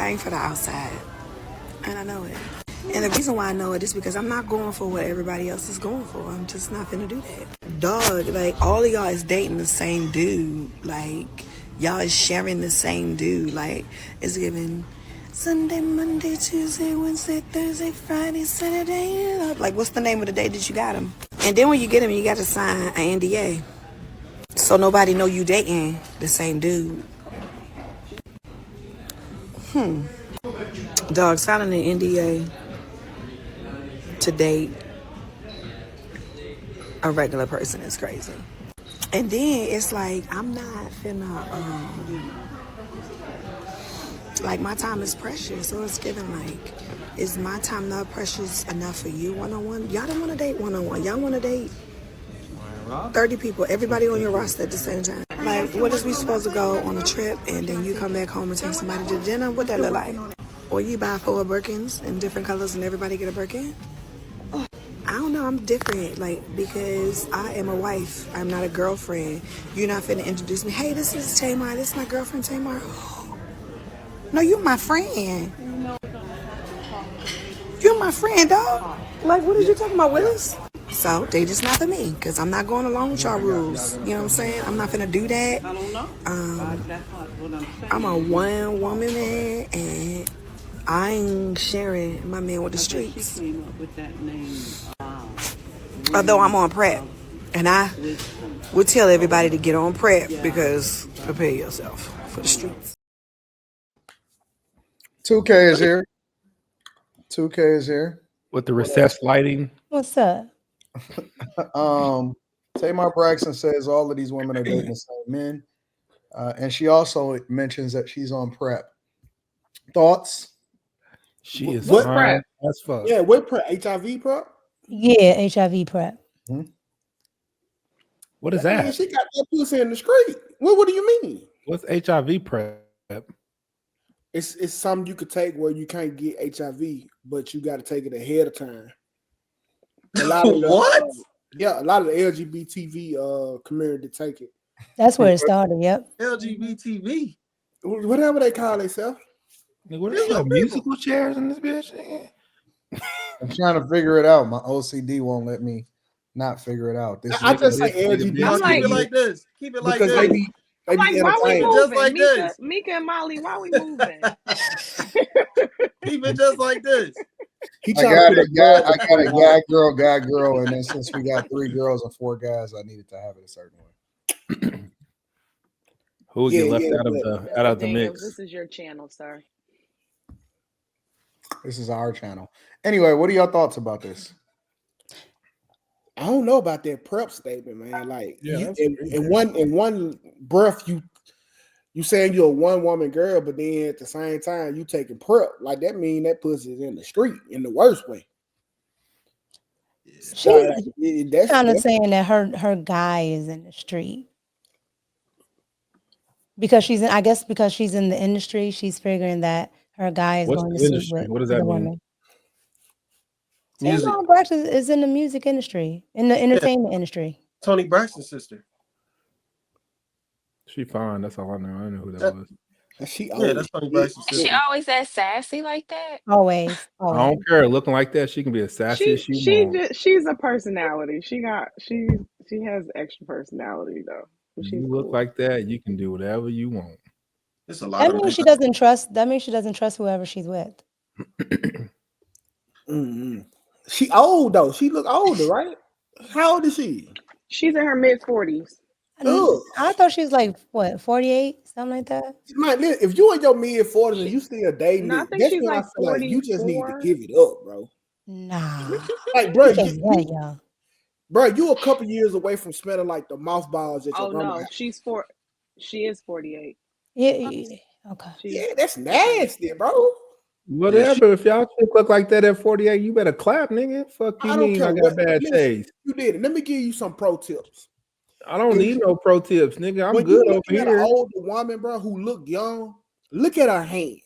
I ain't for the outside. And I know it. And the reason why I know it is because I'm not going for what everybody else is going for. I'm just not finna do that. Dog, like, all of y'all is dating the same dude. Like, y'all is sharing the same dude. Like, it's giving Sunday, Monday, Tuesday, Wednesday, Thursday, Friday, Saturday. Like, what's the name of the day that you got him? And then when you get him, you got to sign an NDA. So nobody know you dating the same dude. Dog, signing an NDA to date a regular person is crazy. And then it's like, I'm not finna, like, my time is precious. So it's given, like, is my time not precious enough for you one-on-one? Y'all don't want to date one-on-one. Y'all want to date 30 people, everybody on your roster at the same time. Like, what is we supposed to go on a trip and then you come back home and take somebody to dinner? What that look like? Or you buy 4 Birkins in different colors and everybody get a Birkin? I don't know, I'm different, like, because I am a wife. I'm not a girlfriend. You're not finna introduce me. Hey, this is Tamar. This is my girlfriend, Tamar. No, you're my friend. You're my friend, dog. Like, what are you talking about, Willis? So, they just not for me, because I'm not going along with y'all rules. You know what I'm saying? I'm not finna do that. I'm a one-woman man, and I ain't sharing my man with the streets. Although I'm on prep, and I would tell everybody to get on prep because prepare yourself for the streets. 2K is here. 2K is here with the recessed lighting. What's up? Tamar Braxton says all of these women are dating the same men, and she also mentions that she's on prep. Thoughts? She is what fine prep? as fuck. Yeah, what prep? HIV prep? Yeah, HIV prep. What is that? Man, she got that pussy in the street. What do you mean? What's HIV prep? It's something you could take where you can't get HIV, but you got to take it ahead of time. A lot of what? A lot of the LGBT community take it. That's where it started. Yep. LGBT. Whatever they call themselves. What are your musical chairs in this bitch? I'm trying to figure it out. My OCD won't let me not figure it out. I just say LGBT. I'm like, keep it like this. Keep it like this. They be why we moving? Just like this. Mika and Molly, why we moving? Keep it just like this. I got a guy, girl, and then since we got 3 girls and 4 guys, I needed to have it a certain way. Who would get left out of the mix? This is your channel, sir. This is our channel. Anyway, what are your thoughts about this? I don't know about that prep statement, man. Like, in one breath, you saying you're a one-woman girl, but then at the same time you taking prep. Like, that mean that pussy is in the street in the worst way. She's kind of saying that her guy is in the street because she's in the industry. She's figuring that her guy is going to sleep with what does that mean? woman. Tamar Braxton is in the music industry, in the entertainment industry. Tony Braxton's sister. She fine. That's all I know. I don't know who that was. That's Tony Braxton's sister. She always that sassy like that. Always. I don't care. Looking like that, she can be as sassy as she wants. She's a personality. She has extra personality though. You look like that, you can do whatever you want. It's a lot. That means she doesn't trust. That means she doesn't trust whoever she's with. Mm-hmm. She old though. She look older, right? How old is she? She's in her mid-40s. I thought she was like what, 48, something like that. Man, if you in your mid-40s and you still dating, I think she's like 44. You just need to give it up, bro. Nah, like, bro, you a couple years away from smelling like the mothballs at your grandma's house. She is 48. Yeah. Okay. Yeah, that's nasty, bro. Whatever. If y'all chick look like that at 48, you better clap, nigga. Fuck you mean I got bad taste. You did it. Let me give you some pro tips. I don't need no pro tips, nigga. I'm good over here. An older woman, bro, who look young, look at her hands.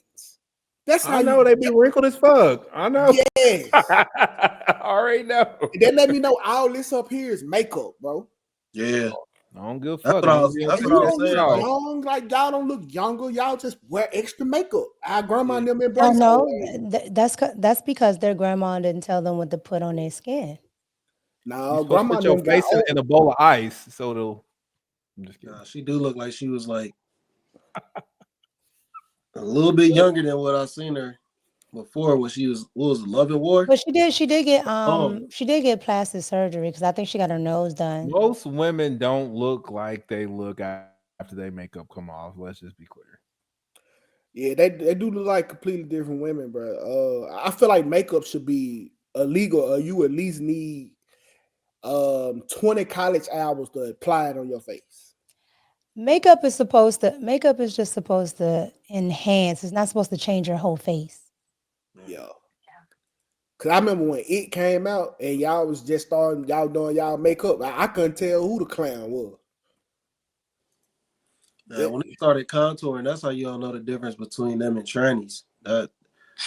That's how I know they be wrinkled as fuck. I know. Yes. I already know. That let me know all this up here is makeup, bro. Yeah. I don't give a That's fuck. what I was saying. Like, young, like y'all don't look younger. Y'all just wear extra makeup. Our grandma and them Oh embrace. no, that's because their grandma didn't tell them what to put on their skin. No, You're supposed grandma to put your them got face in a bowl of ice, so it'll. I'm just kidding. Nah, she do look like she was like a little bit younger than what I seen her before when she was Love and War. But she did get plastic surgery because I think she got her nose done. Most women don't look like they look after their makeup come off. Let's just be clear. Yeah, they do look like completely different women, bro. I feel like makeup should be illegal, or you at least need 20 college hours to apply it on your face. Makeup is just supposed to enhance. It's not supposed to change your whole face. Yeah. Cause I remember when it came out and y'all was just starting y'all doing y'all makeup. I couldn't tell who the clown was. Now, when they started contouring, that's how you don't know the difference between them and trannies. That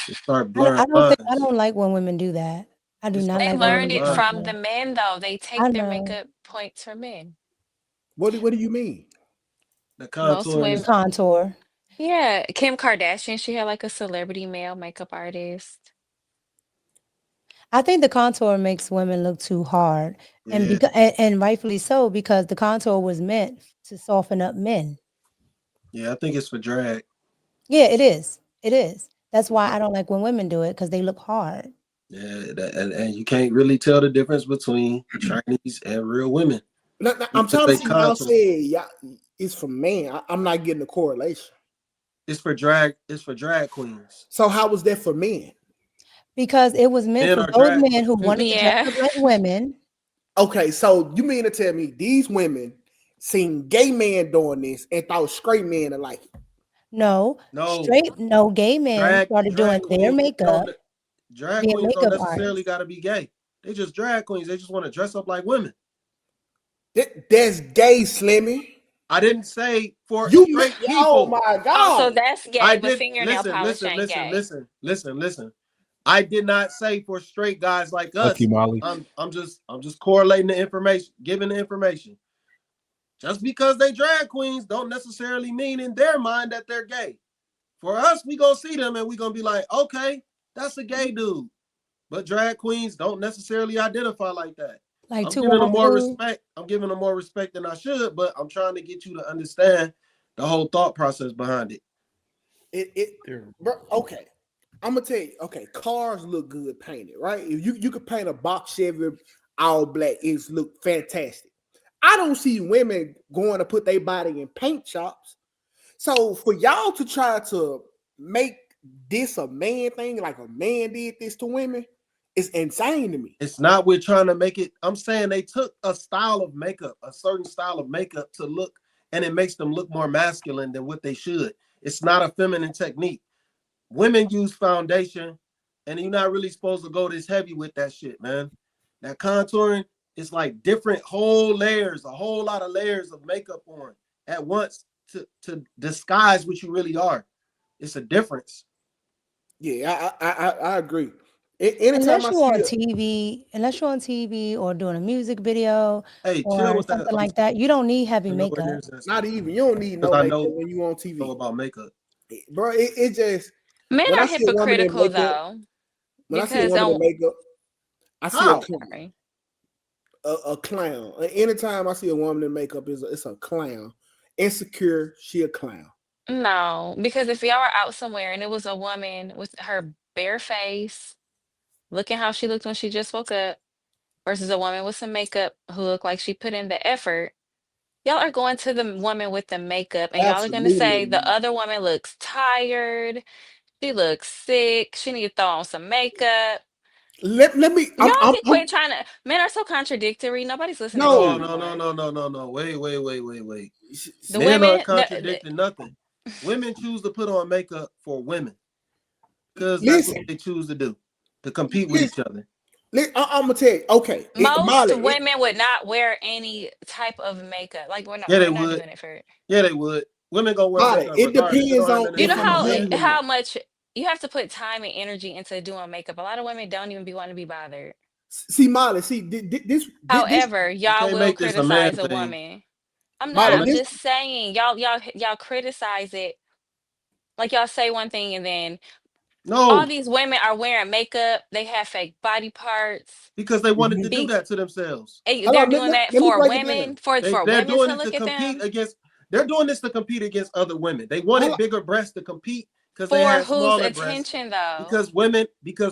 they start blurring lines. I don't like when women do that. I do not They like when learned women it do from that. the men, though. They take their makeup points from men. What do you mean? The Most contour. women. Contour. Yeah, Kim Kardashian, she had like a celebrity male makeup artist. I think the contour makes women look too hard, and and rightfully so, because the contour was meant to soften up men. Yeah, I think it's for drag. Yeah, it is. It is. That's why I don't like when women do it because they look hard. Yeah, and you can't really tell the difference between Chinese and real women. I'm trying to see y'all say it's for men. I'm not getting the correlation. It's for drag. It's for drag queens. So how was that for men? Because it was meant for those men who wanted to dress up like women. Okay, so you mean to tell me these women seen gay men doing this and thought straight men are like it? No, gay men started doing their makeup. Drag queens don't necessarily got to be gay. They just drag queens. They just want to dress up like women. That's gay, Slimmy. I didn't say for straight people. Oh my God! Oh, so that's gay. But fingernail polish ain't gay. Listen. I did not say for straight guys like us. Lucky Molly. I'm just correlating the information, giving the information. Just because they drag queens don't necessarily mean in their mind that they're gay. For us, we gonna see them and we gonna be like, okay, that's a gay dude. But drag queens don't necessarily identify like that. Like I'm giving them more respect. I'm giving them more respect than I should, but I'm trying to get you to understand the whole thought process behind it. Bro, okay. I'm gonna tell you, okay, cars look good painted, right? If you could paint a box Chevy all black, it's look fantastic. I don't see women going to put their body in paint shops. So for y'all to try to make this a man thing, like a man did this to women, it's insane to me. It's not we're trying to make it. I'm saying they took a style of makeup, a certain style of makeup to look, and it makes them look more masculine than what they should. It's not a feminine technique. Women use foundation, and you're not really supposed to go this heavy with that shit, man. That contouring is like different whole layers, a whole lot of layers of makeup on at once to disguise what you really are. It's a difference. Yeah, I agree. Unless you're on TV or doing a music video or something like that, you don't need heavy makeup. Not even. You don't need no makeup when you on TV. Know about makeup, bro. It just men are hypocritical though. When I see a woman in makeup, I see a clown. A clown. Anytime I see a woman in makeup, it's a clown. Insecure, she a clown. No, because if y'all were out somewhere and it was a woman with her bare face, looking how she looked when she just woke up, versus a woman with some makeup who looked like she put in the effort, y'all are going to the woman with the makeup and y'all are going to say the other woman looks tired, she looks sick, she need to throw on some makeup. Let me. Y'all quit trying to. Men are so contradictory. Nobody's listening. No. Wait. The men women aren't contradicting nothing. Women choose to put on makeup for women because that's what they choose to do, to compete with each other. I'm gonna tell you. Okay, most women would not wear any type of makeup. Like we're not doing it for it. Yeah, they would. Women gonna wear makeup. It depends on. You know how much you have to put time and energy into doing makeup. A lot of women don't even want to be bothered. See, Molly. See this. However, y'all will criticize a woman. I'm not. Molly, I'm just saying, y'all criticize it. Like y'all say one thing and then all No, these women are wearing makeup. They have fake body parts. because they wanted to do Be that to themselves. hold they're on, doing that let me for break it down. women, for They're women doing to it to look at compete them. against. They're doing this to compete against other women. They wanted bigger breasts to compete because they For had whose smaller breasts. attention though? Because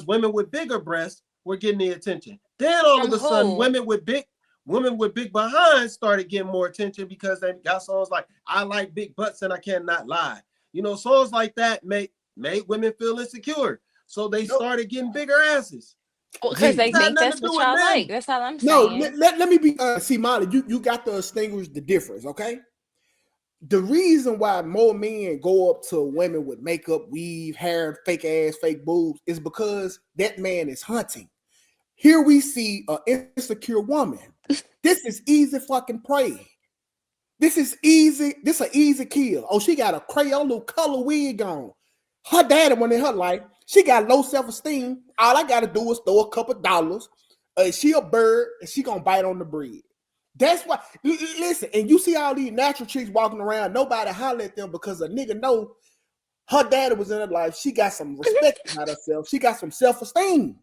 women with bigger breasts were getting the attention. Then all From of a sudden, who? women with big behinds started getting more attention because they got songs like "I Like Big Butts and I Cannot Lie." You know, songs like that made women feel insecure, so they started getting bigger asses. Because they It had think nothing to that's do what with y'all like. men. That's all I'm No, saying. let me be see, Molly, you got to distinguish the difference, okay? The reason why more men go up to women with makeup, weave, hair, fake ass, fake boobs is because that man is hunting. Here we see an insecure woman. This is easy fucking prey. This is easy. This an easy kill. Oh, she got a Crayola color wig on. Her daddy went in her life. She got low self-esteem. All I gotta do is throw a couple dollars. She a bird and she gonna bite on the bread. That's why. Listen, and you see all these natural chicks walking around. Nobody holler at them because a nigga know her daddy was in her life. She got some respect about herself. She got some self-esteem.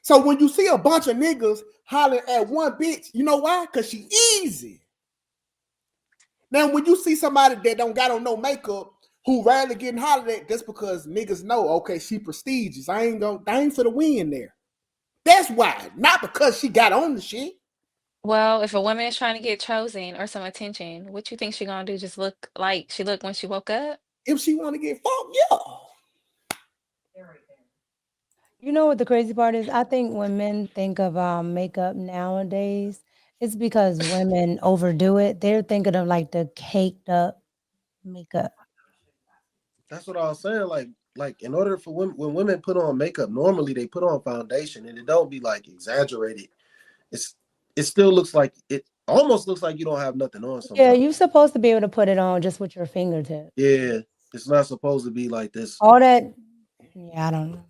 So when you see a bunch of niggas hollering at one bitch, you know why? Because she easy. Now, when you see somebody that don't got on no makeup who rarely getting hollered at, that's because niggas know, okay, she prestigious. I ain't for the win there. That's why, not because she got on the shit. Well, if a woman is trying to get chosen or some attention, what you think she gonna do? Just look like she looked when she woke up? If she want to get fucked, yeah. You know what the crazy part is? I think when men think of makeup nowadays, it's because women overdo it. They're thinking of like the caked up makeup. That's what I was saying. Like in order for women, when women put on makeup, normally they put on foundation, and it don't be like exaggerated. It still looks like it almost looks like you don't have nothing on Yeah, sometimes. you're supposed to be able to put it on just with your fingertips. Yeah, it's not supposed to be like this. All that, yeah, I don't know.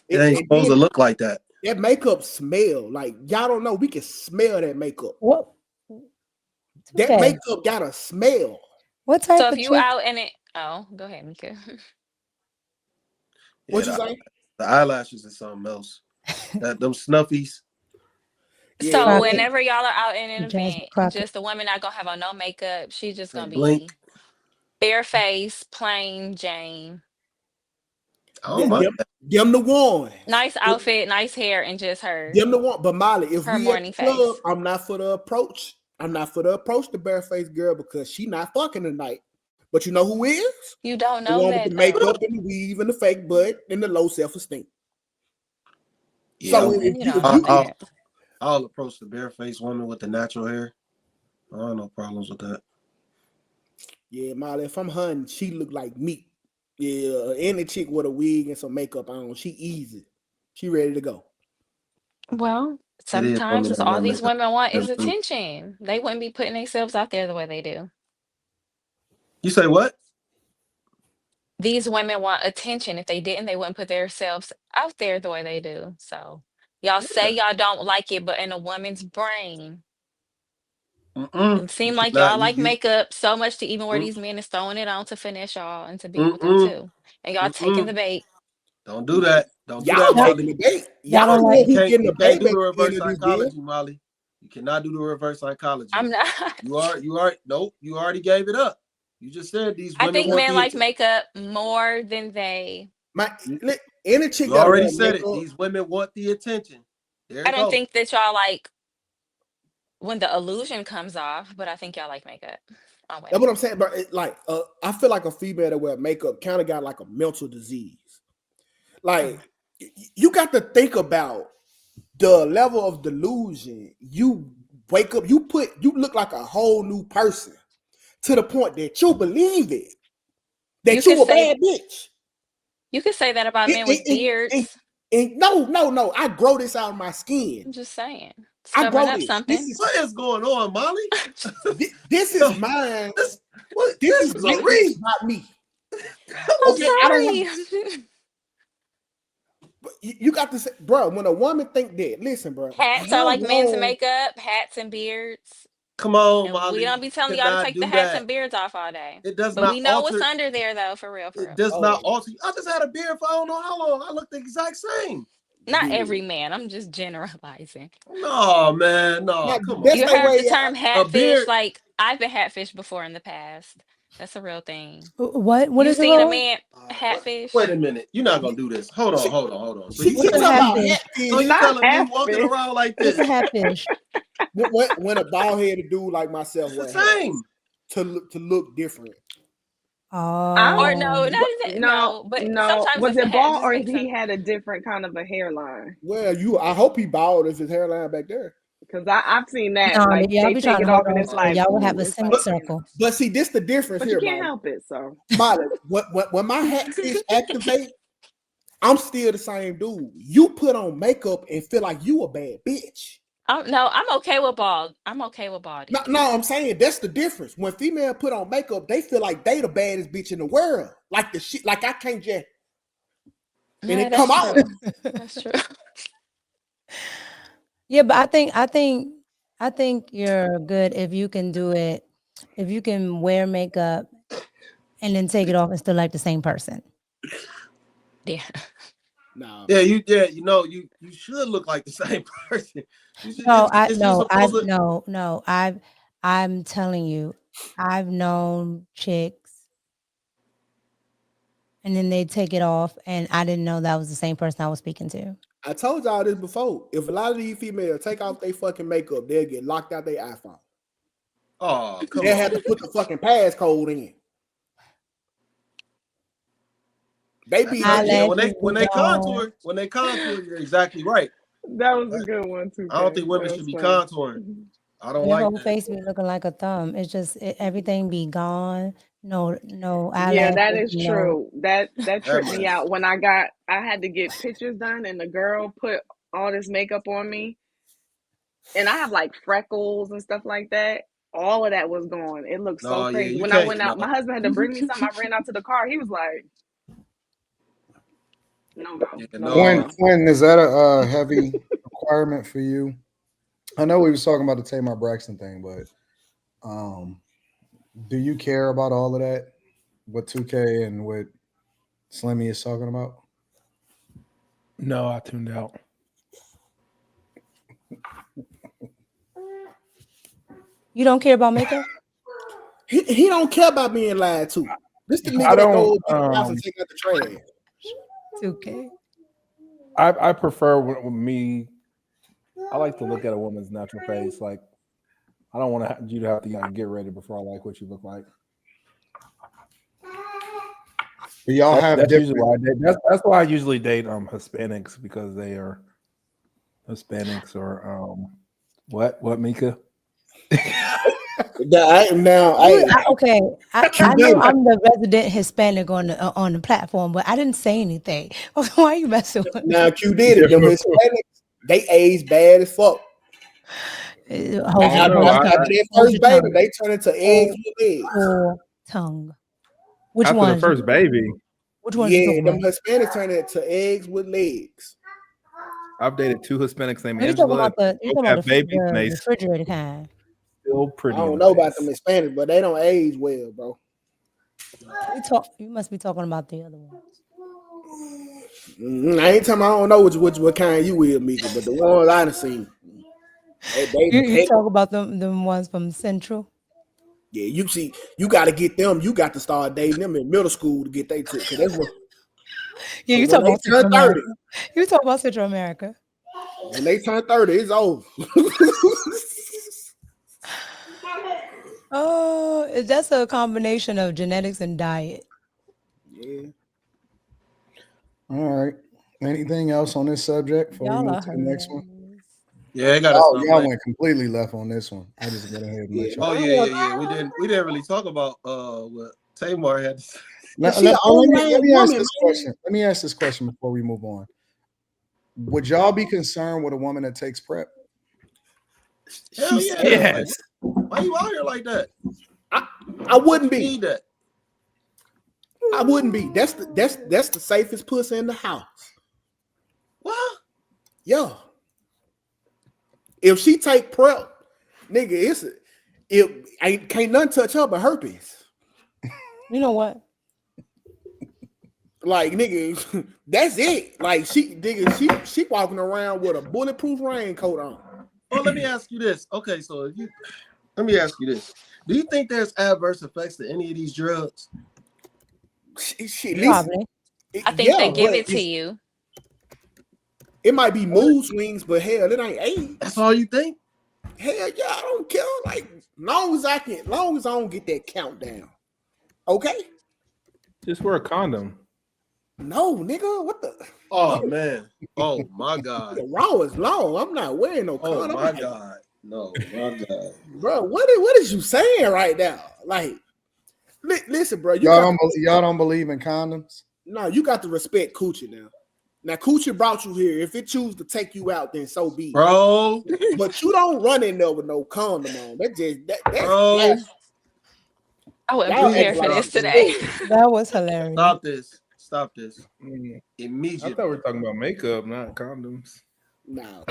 It ain't supposed to look like that. That makeup smell like y'all don't know. We can smell that makeup. What? That Okay. makeup got a smell. What type So if of you chick? out in it, oh, go ahead, Mika. Yeah, What you say? the eyelashes is something else. Them snuffies. Yeah, So Crockett, whenever y'all are out in an Jasmine event, Crockett. just the woman not gonna have on no makeup. She's just They gonna blink. be bare face, plain Jane. I don't mind that. them the ones. Nice outfit, nice hair, and just Them the one. But Molly, if her we at morning the club, face. I'm not for the approach. I'm not for the approach the barefaced girl because she not fucking tonight. But you know who is? You don't The know one with the that though. makeup and the weave and the fake butt and the low self-esteem. Yeah, So if You you don't know that. I'll approach the barefaced woman with the natural hair. I don't have no problems with that. yeah, Molly, if I'm hunting, she look like meat. Yeah, any chick with a wig and some makeup on, she easy. She ready to go. Well, It is sometimes women it's that all wear these makeup. women want is You attention. They wouldn't be putting themselves out there the way they do. say what? These women want attention. If they didn't, they wouldn't put themselves out there the way they do. So y'all say Yeah. y'all don't like it, but in a woman's brain, Mm-mm. it You seems like cannot. y'all like makeup so much to even where Mm, these men is throwing it on to finesse y'all and to be with them mm-mm, too. And y'all taking mm-mm. the bait. Don't do that. Don't do Y'all that, Y'all, taking Molly. the bait. y'all Y'all don't the like. one who getting You the can't bait do at the the end reverse of this deal. psychology, Molly. You cannot do the reverse psychology. I'm not. Nope, you already gave it up. You just said these I women think want men the like attention. makeup more than they. Any chick You that already wear said it. makeup. These women want the attention. There I you don't go. think that y'all like when the illusion comes off, but I think y'all like makeup on That's what women. I'm saying, bro. I feel like a female that wear makeup kind of got like a mental disease. Like, you got to think about the level of delusion. You wake up, you look like a whole new person to the point that you believe it, You that could you a say bad bitch. you could say that about It, men it, with it, it, beards. no. I grow this out of my skin. I'm just saying. It's I covering grow up this. This something. is What is going on, Molly? this is mine. this This this is is a my reason. not me. I'm Okay, I don't want. sorry. You got to say, bro. When a woman think that, listen, bro. Hats are How like men's long? makeup, hats and beards. Come on, And we Molly. don't be telling y'all to Cannot take the do hats that. and beards off all day. It does But not we know what's alter. under there, though, for real, for It real. does not alter. I just had a beard for I don't know how long. I look the exact same. Not every man. I'm just generalizing. No, man. No, come on. That's You the heard the way. term A hatfish? beard. Like, I've been hatfished before in the past. That's a real thing. What You is it, seen a Roy? man Wait hatfish? a minute. You're not gonna do this. Hold on. So She you What's talking a telling about me? hatfish? hatfish. So you Not telling me half walking fish. around like What's this? a hatfish? when a bald headed dude like myself It's the wear hats same. to look different. Or Oh, no, not even no. But No. sometimes Was if a it hat bald just or makes he sense. had a different kind of a hairline? Well, I hope he bald as his hairline back there. Because I've seen that. no, Like y'all they be take trying it to off hold and on it's so like, y'all will have ooh, a it's like, semicircle. But see, this the difference but here, you can't Molly. help it. So Molly, when my hatfish activate, I'm still the same dude. You put on makeup and feel like you a bad bitch. No, I'm okay with bald. I'm okay with No, balding. no, I'm saying that's the difference. When female put on makeup, they feel like they the baddest bitch in the world. Like the shit, like I can't just and Yeah, it come that's out. true. That's true. Yeah, but I think you're good if you can do it. If you can wear makeup and then take it off and still like the same person. Yeah. No. Yeah, you should look like the same person. No, I'm telling you, I've known chicks and then they take it off and I didn't know that was the same person I was speaking to. I told y'all this before. If a lot of these females take off their fucking makeup, they'll get locked out their iPhone. Oh, come They'll on. have to put the fucking passcode in. They be when they contour, you're exactly right. that was a good one too. I don't think That women was should be funny. contouring. I don't Your like whole that. face be looking like a thumb. It's just everything be gone. No Yeah, that eyelashes. is No. true. That That tripped me mess. out when I had to get pictures done and the girl put all this makeup on me and I have like freckles and stuff like that. All of that was gone. It looked so No, yeah, crazy. you When I can't. went No. out, my husband had to bring me something. I ran out to the car. He was like, "No go, Yeah, no go, bro." Quinn, is that a heavy requirement for you? I know we was talking about the Tamar Braxton thing, but do you care about all of that? What 2K and what Slimmy is talking about? No, I tuned out. You don't care about makeup? He don't care about being lied to. This the nigga I that goes don't. to the house and take out the trash. It's okay. I prefer when me. I like to look at a woman's natural face. Like I don't want you to have to get ready before I like what you look like. Do y'all have That's usually different? why I date. That's why I usually date Hispanics because they are Hispanics or what Mika? Okay, I know I'm the resident Hispanic on the platform, but I didn't say anything. Why are you messing with me? Now Q did it. Them Hispanics, they age bad as fuck. After their first baby, they turn into eggs with legs. Hold tongue. Which After one? the first baby. Which one? Yeah, them Hispanics turn into eggs with legs. I've dated two Hispanics named you talking Angela. about the Babies, and they refrigerator kind? still pretty. I don't know about them Hispanics, but they don't age well, bro. You must be talking about the other ones. I ain't talking. I don't know what kind you will, Mika, but the ones I done seen. You talk about them ones from Central. Yeah, you see, you got to get them. You got to start dating them in middle school to get they to. Cause that's what. Yeah, you talk about Central America. You talk about Central America. When they turn 30, it's over. Oh, that's a combination of genetics and diet. Yeah. All right. Anything else on this subject before we move to the next one? Yeah, I got to y'all went completely left on this one. I just went ahead and let y'all. Oh yeah. We didn't really talk about what Tamar had to say. Let me ask this question. Let me ask this question before we move on. Would y'all be concerned with a woman that takes PrEP? Hell yeah. Yes. Like, why you out here like that? I wouldn't be. Need that. I wouldn't be. That's the safest pussy in the house. What? Yeah. If she take PrEP, nigga, can't nothing touch her but herpes. You know what? Like nigga, that's it. Like she walking around with a bulletproof raincoat on. Well, let me ask you this. Okay, so let me ask you this: do you think there's adverse effects to any of these drugs? Probably. I think they give it to you. It might be mood swings, but hell, it ain't AIDS. That's all you think? Hell yeah, I don't care. Like long as I don't get that countdown. Okay. Just wear a condom. No, nigga, what the? Oh man! Oh my God! The raw is long. I'm not wearing no condom. Oh my God! No, my God, bro. What is you saying right now? Like, listen, bro. Y'all don't believe in condoms? No, you got to respect Coochie now. Now, Coochie brought you here. If it choose to take you out, then so be it. Bro. But you don't run in there with no condom on. That's bro. I wasn't prepared for this today. That was hilarious. Stop this. Immediately. I thought we were talking about makeup, not condoms. No.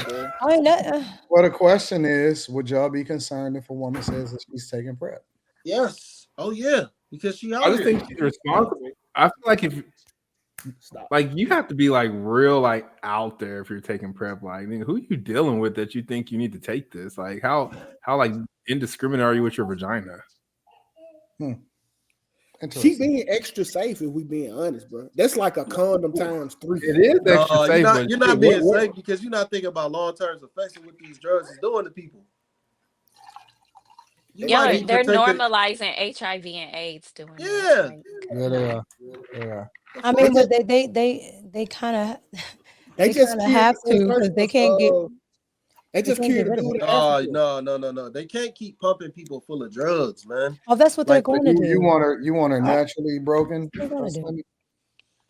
Well, the question is, would y'all be concerned if a woman says that she's taking PrEP? Yes. Oh yeah. Because I just think she's responsible. I feel like like you have to be like real like out there if you're taking PrEP. Like, who are you dealing with that you think you need to take this? Like, how like indiscriminate are you with your vagina? She being extra safe if we being honest, bro. That's like a condom times 3. It is extra safe. You're not being safe because you're not thinking about long-term effects of what these drugs is doing to people. Yeah, they're normalizing HIV and AIDS doing it. Yeah, they are. Yeah. I mean, but they kind of they just have to because they can't get. They just cured the dude. No. They can't keep pumping people full of drugs, man. Oh, that's what they're going to do. You want her naturally broken? You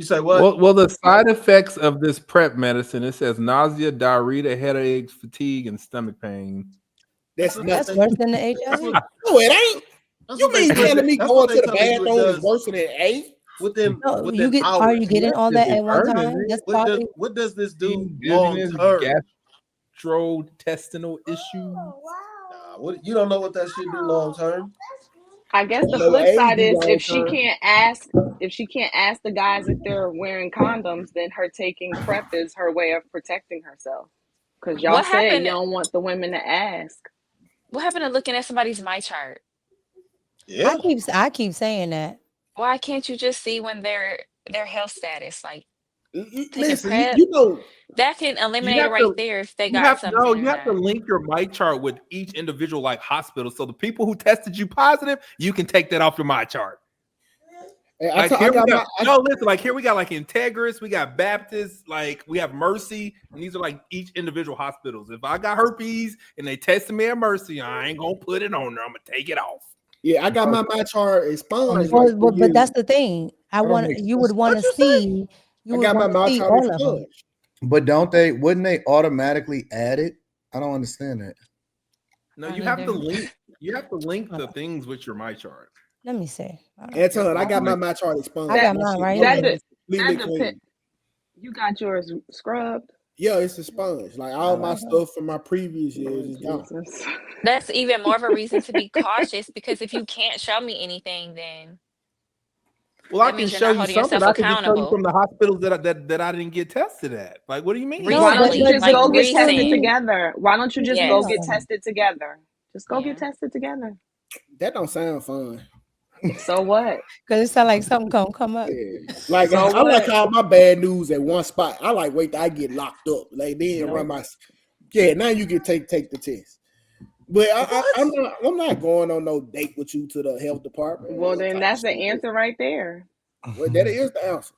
say what? Well, the side effects of this PrEP medicine, it says nausea, diarrhea, headaches, fatigue, and stomach pain. That's worse than the HIV. No, it ain't. You mean telling me going to the bathroom is worse than AIDS? Are you getting all that at one time? That's probably. What does this do long term? Gastrointestinal issue. You don't know what that shit do long term? I guess the flip side is if she can't ask the guys if they're wearing condoms, then her taking PrEP is her way of protecting herself. Because y'all said you don't want the women to ask. What happened to looking at somebody's my chart? Yeah. I keep saying that. Why can't you just see when their health status like? Listen, that can eliminate it right there if they got something. No, you have to link your my chart with each individual like hospital. So the people who tested you positive, you can take that off your my chart. Listen, like here we got like Integris, we got Baptist, like we have Mercy, and these are like each individual hospitals. If I got herpes and they tested me at Mercy, I ain't gonna put it on there. I'm gonna take it off. Yeah, I got my chart expunged. But that's the thing. You would want to see. I got my my chart expunged. But wouldn't they automatically add it? I don't understand that. No, you have to link. You have to link the things with your my chart. Let me see. Anton, I got my chart expunged. I got mine right here. You got yours scrubbed? Yeah, it's expunged. Like all my stuff from my previous years is gone. That's even more of a reason to be cautious because if you can't show me anything, then I can show you something. I can just show you from the hospitals that I didn't get tested at. Like, what do you mean? Why don't you just go get tested together? Why don't you just go get tested together? Just go get tested together. That don't sound fun. So what? Because it sounds like something gonna come up. Yeah. Like I like all my bad news at one spot. I like wait till I get locked up. Like then run my. Yeah, now you can take the test. But I'm not going on no date with you to the health department. Well, then that's the answer right there. Well, that is the answer.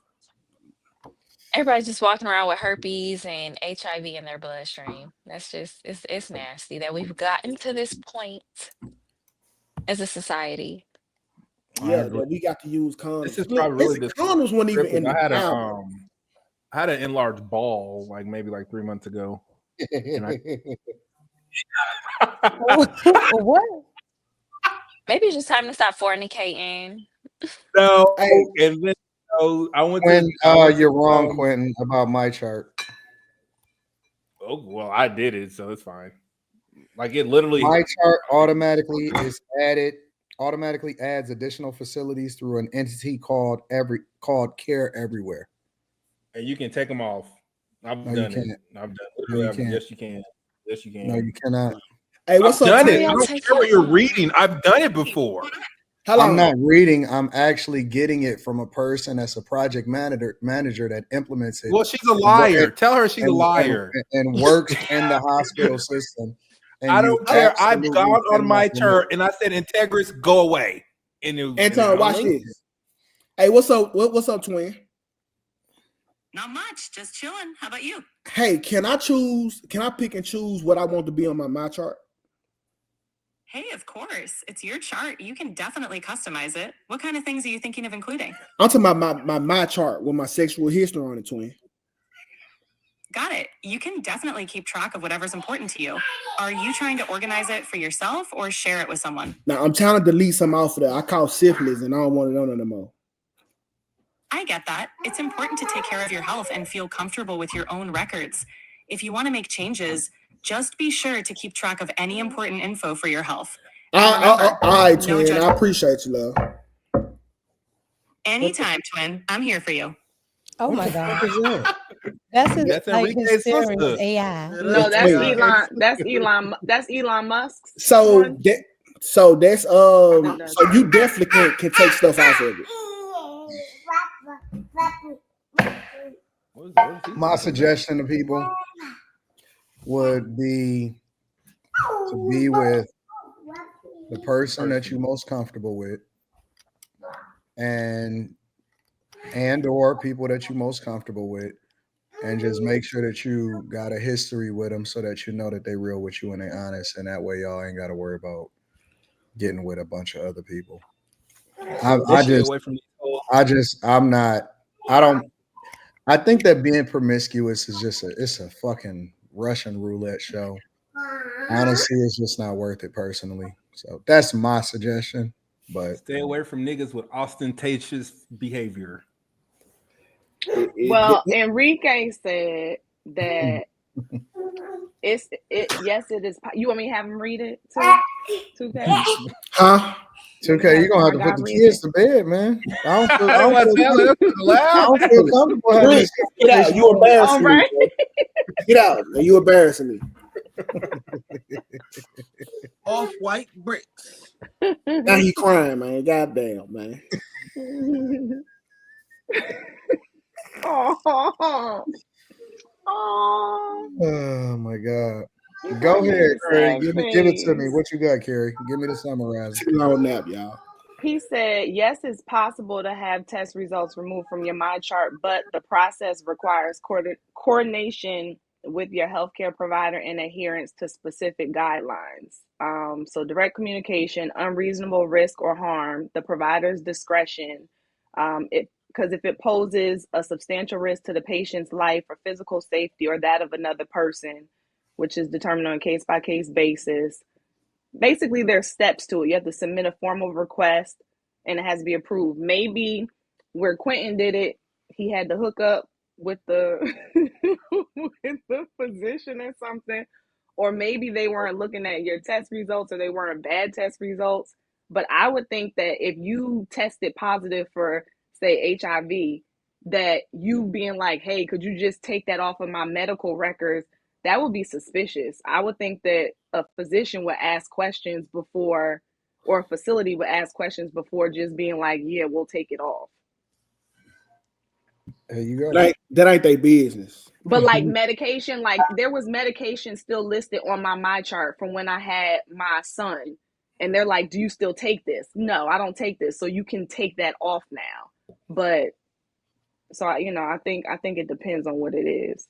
Everybody's just walking around with herpes and HIV in their bloodstream. That's just it's nasty that we've gotten to this point as a society. Yeah, that we got to use condoms. This is probably really condoms weren't even in the I had an enlarged ball like maybe like 3 months ago. What? Maybe it's just time to stop fornicating. No, and then I went you're wrong, Quentin, about my chart. Oh well, I did it, so it's fine. Like it literally. My chart automatically adds additional facilities through an entity called Care Everywhere. And you can take them off. I've done it. No, you can't. Yes, you can. Yes, you can. No, you cannot. Hey, what's up? Done it. I don't care what you're reading. I've done it before. I'm not reading. I'm actually getting it from a person that's a project manager that implements it. Well, she's a liar. Tell her she's a liar. And works in the hospital system. And I don't care. I've gone on my chart and I said, Integris, go away. Anton, watch this. Hey, what's up? What's up, twin? Not much, just chilling. How about you? Hey, can I pick and choose what I want to be on my chart? Hey, of course. It's your chart. You can definitely customize it. What kind of things are you thinking of including? I'm talking about my chart with my sexual history on it, twin. Got it. You can definitely keep track of whatever's important to you. Are you trying to organize it for yourself or share it with someone? Now, I'm trying to delete some off of there. I call syphilis and I don't want it on anymore. I get that. It's important to take care of your health and feel comfortable with your own records. If you want to make changes, just be sure to keep track of any important info for your health. All right, twin. I appreciate you, love. Anytime, twin. I'm here for you. Oh my God. That's his serious AI. No, that's Elon. That's Elon Musk. So that's so you definitely can take stuff out of it. My suggestion to people would be to be with the person that you're most comfortable with and or people that you're most comfortable with, and just make sure that you got a history with them so that you know that they're real with you and they're honest, and that way y'all ain't got to worry about getting with a bunch of other people. I think that being promiscuous is it's a fucking Russian roulette show. Honestly, it's just not worth it personally. So that's my suggestion. But stay away from niggas with ostentatious behavior. Well, Enrique said that yes, it is. You want me to have him read it too? 2K? Huh? 2K, you're gonna have to put the kids to bed, man. I don't feel comfortable having this. Get out, you embarrassing me. Get out, you embarrassing me. Off-white bricks. Now he crying, man. Goddamn, man. Oh my God. Go ahead, Carrie. Give it to me. What you got, Carrie? Give me the summarizer. Long nap, y'all. He said, yes, it's possible to have test results removed from your My Chart, but the process requires coordination with your healthcare provider and adherence to specific guidelines. So direct communication, unreasonable risk or harm, the provider's discretion. Because if it poses a substantial risk to the patient's life or physical safety or that of another person, which is determined on a case-by-case basis. Basically, there's steps to it. You have to submit a formal request, and it has to be approved. Maybe where Quentin did it, he had to hook up with the with the physician or something, or maybe they weren't looking at your test results, or they weren't bad test results. But I would think that if you tested positive for, say, HIV, that you being like, hey, could you just take that off of my medical records? That would be suspicious. I would think that a physician would ask questions before, or a facility would ask questions before just being like, yeah, we'll take it off. There you go. Like, that ain't their business. But like medication, like there was medication still listed on my chart from when I had my son. And they're like, do you still take this? No, I don't take this. So you can take that off now. But so, I think it depends on what it is.